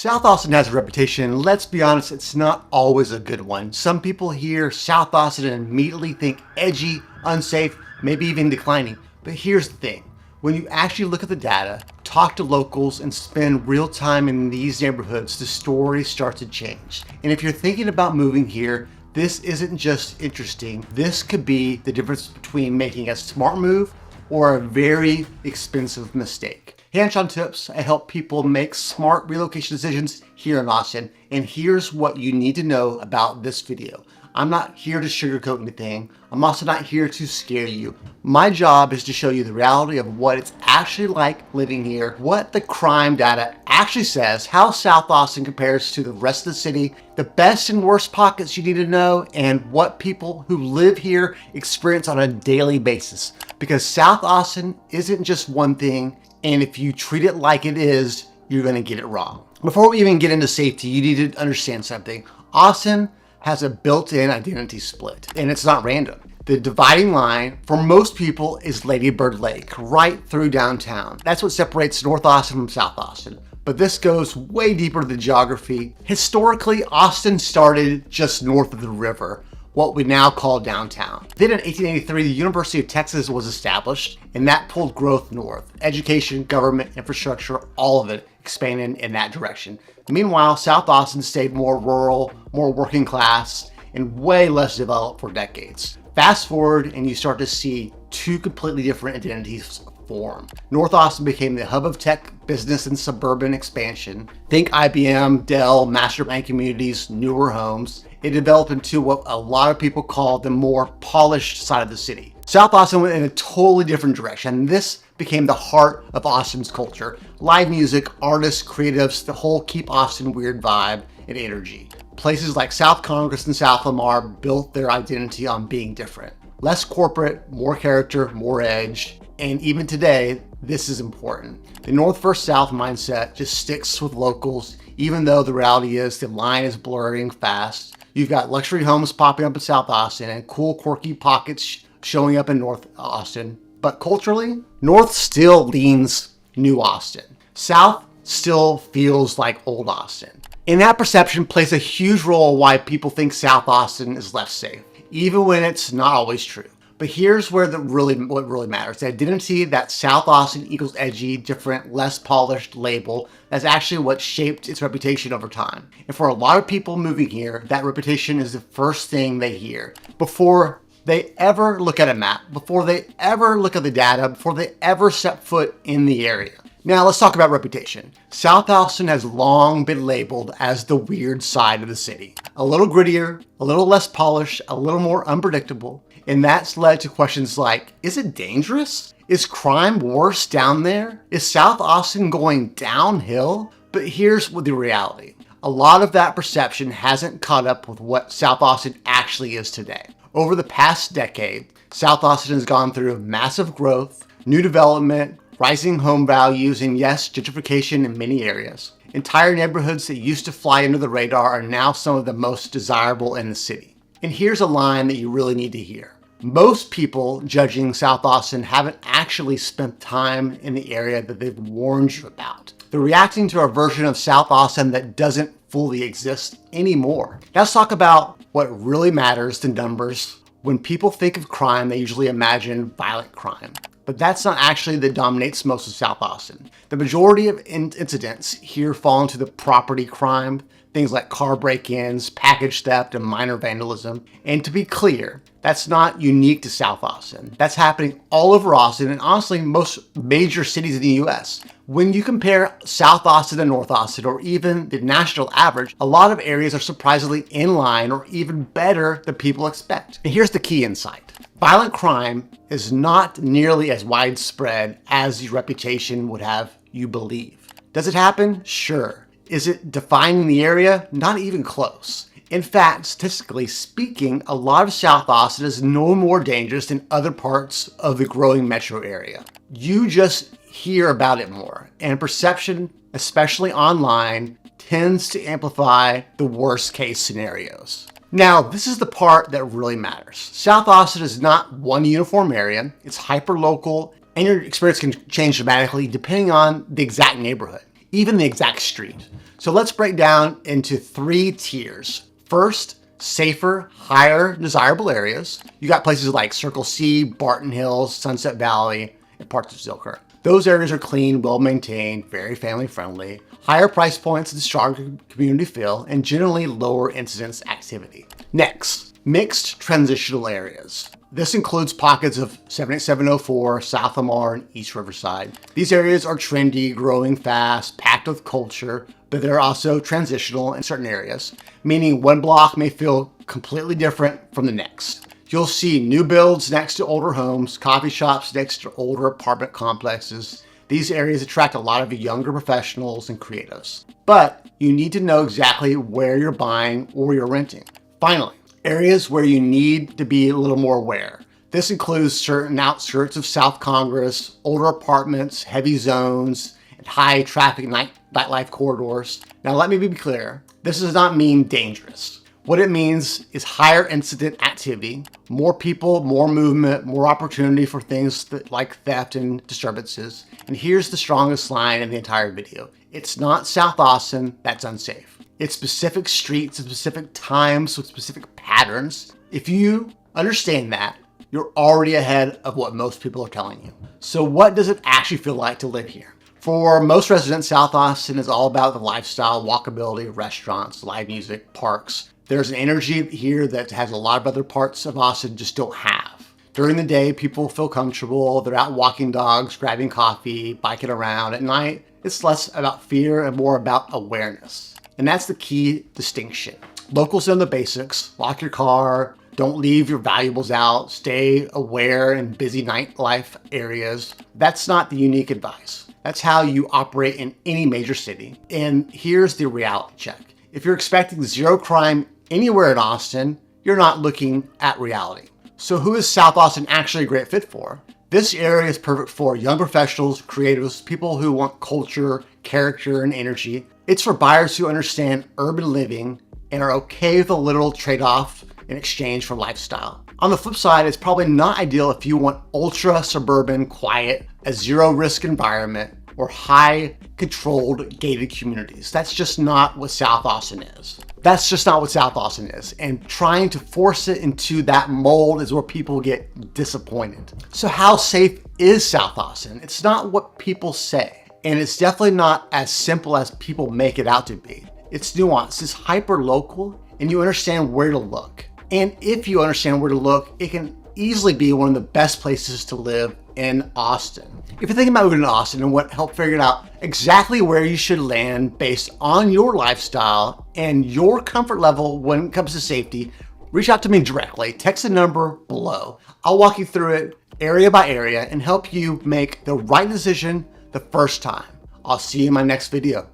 South Austin has a reputation. Let's be honest, it's not always a good one. Some people hear South Austin and immediately think edgy, unsafe, maybe even declining. But here's the thing. When you actually look at the data, talk to locals, and spend real time in these neighborhoods, the story starts to change. And if you're thinking about moving here, this isn't just interesting. This could be the difference between making a smart move or a very expensive mistake. Hands-on tips, I help people make smart relocation decisions here in Austin, and here's what you need to know about this video. I'm not here to sugarcoat anything. I'm also not here to scare you. My job is to show you the reality of what it's actually like living here, what the crime data actually says, how South Austin compares to the rest of the city, the best and worst pockets you need to know, and what people who live here experience on a daily basis. Because South Austin isn't just one thing, and if you treat it like it is, you're gonna get it wrong. Before we even get into safety, you need to understand something. Austin has a built-in identity split, and it's not random. The dividing line for most people is Lady Bird Lake, right through downtown. That's what separates North Austin from South Austin. But this goes way deeper to the geography. Historically, Austin started just north of the river, what we now call downtown. Then in 1883, the University of Texas was established, and that pulled growth north. Education, government, infrastructure, all of it expanded in that direction. Meanwhile, South Austin stayed more rural, more working class, and way less developed for decades. Fast forward, and you start to see two completely different identities form. North Austin became the hub of tech, business, and suburban expansion. Think IBM, Dell, master plan communities, newer homes. It developed into what a lot of people call the more polished side of the city. South Austin went in a totally different direction. This became the heart of Austin's culture. Live music, artists, creatives, the whole keep Austin weird vibe and energy. Places like South Congress and South Lamar built their identity on being different. Less corporate, more character, more edge. And even today, this is important. The North versus South mindset just sticks with locals, even though the reality is the line is blurring fast. You've got luxury homes popping up in South Austin and cool, quirky pockets showing up in North Austin. But culturally, North still leans New Austin. South still feels like Old Austin. And that perception plays a huge role in why people think South Austin is less safe, even when it's not always true. But here's where what really matters. The identity that South Austin equals edgy, different, less polished label, that's actually what shaped its reputation over time. And for a lot of people moving here, that reputation is the first thing they hear before they ever look at a map, before they ever look at the data, before they ever set foot in the area. Now let's talk about reputation. South Austin has long been labeled as the weird side of the city. A little grittier, a little less polished, a little more unpredictable. And that's led to questions like, is it dangerous? Is crime worse down there? Is South Austin going downhill? But here's the reality. A lot of that perception hasn't caught up with what South Austin actually is today. Over the past decade, South Austin has gone through massive growth, new development, rising home values, and yes, gentrification in many areas. Entire neighborhoods that used to fly under the radar are now some of the most desirable in the city. And here's a line that you really need to hear. Most people judging South Austin haven't actually spent time in the area that they've warned you about. They're reacting to a version of South Austin that doesn't fully exist anymore. Let's talk about what really matters to numbers. When people think of crime, they usually imagine violent crime. But that's not actually that dominates most of South Austin. The majority of incidents here fall into the property crime, things like car break-ins, package theft, and minor vandalism. And to be clear, that's not unique to South Austin. That's happening all over Austin and honestly most major cities in the US. When you compare South Austin to North Austin, or even the national average, a lot of areas are surprisingly in line or even better than people expect. And here's the key insight. Violent crime is not nearly as widespread as the reputation would have you believe. Does it happen? Sure. Is it defining the area? Not even close. In fact, statistically speaking, a lot of South Austin is no more dangerous than other parts of the growing metro area. You just hear about it more, and perception, especially online, tends to amplify the worst case scenarios. Now, this is the part that really matters. South Austin is not one uniform area. It's hyper-local, and your experience can change dramatically depending on the exact neighborhood, even the exact street. So let's break down into 3 tiers. First, safer, higher desirable areas. You got places like Circle C, Barton Hills, Sunset Valley, and parts of Zilker. Those areas are clean, well maintained, very family friendly, higher price points and stronger community feel, and generally lower incidence activity. Next, mixed transitional areas. This includes pockets of 78704, South Lamar, and East Riverside. These areas are trendy, growing fast, packed with culture, but they're also transitional in certain areas, meaning one block may feel completely different from the next. You'll see new builds next to older homes, coffee shops next to older apartment complexes. These areas attract a lot of younger professionals and creatives. But you need to know exactly where you're buying or you're renting. Finally, areas where you need to be a little more aware. This includes certain outskirts of South Congress, older apartments, heavy zones, and high traffic nightlife corridors. Now let me be clear, this does not mean dangerous. What it means is higher incident activity, more people, more movement, more opportunity for things like theft and disturbances. And here's the strongest line in the entire video. It's not South Austin that's unsafe. It's specific streets at specific times with specific patterns. If you understand that, you're already ahead of what most people are telling you. So what does it actually feel like to live here? For most residents, South Austin is all about the lifestyle, walkability, restaurants, live music, parks. There's an energy here that has a lot of other parts of Austin just don't have. During the day, people feel comfortable. They're out walking dogs, grabbing coffee, biking around. At night, it's less about fear and more about awareness. And that's the key distinction. Locals know the basics. Lock your car. Don't leave your valuables out. Stay aware in busy nightlife areas. That's not the unique advice. That's how you operate in any major city. And here's the reality check. If you're expecting zero crime anywhere in Austin, you're not looking at reality. So who is South Austin actually a great fit for? This area is perfect for young professionals, creatives, people who want culture, character, and energy. It's for buyers who understand urban living and are okay with a little trade-off in exchange for lifestyle. On the flip side, it's probably not ideal if you want ultra suburban, quiet, a zero risk environment, or high controlled gated communities. That's just not what South Austin is. That's just not what South Austin is. And trying to force it into that mold is where people get disappointed. So how safe is South Austin? It's not what people say. And it's definitely not as simple as people make it out to be. It's nuanced, it's hyper local, and you understand where to look. And if you understand where to look, it can easily be one of the best places to live in Austin. If you're thinking about moving to Austin and want help figuring out exactly where you should land based on your lifestyle and your comfort level when it comes to safety, reach out to me directly. Text the number below. I'll walk you through it area by area and help you make the right decision the first time. I'll see you in my next video.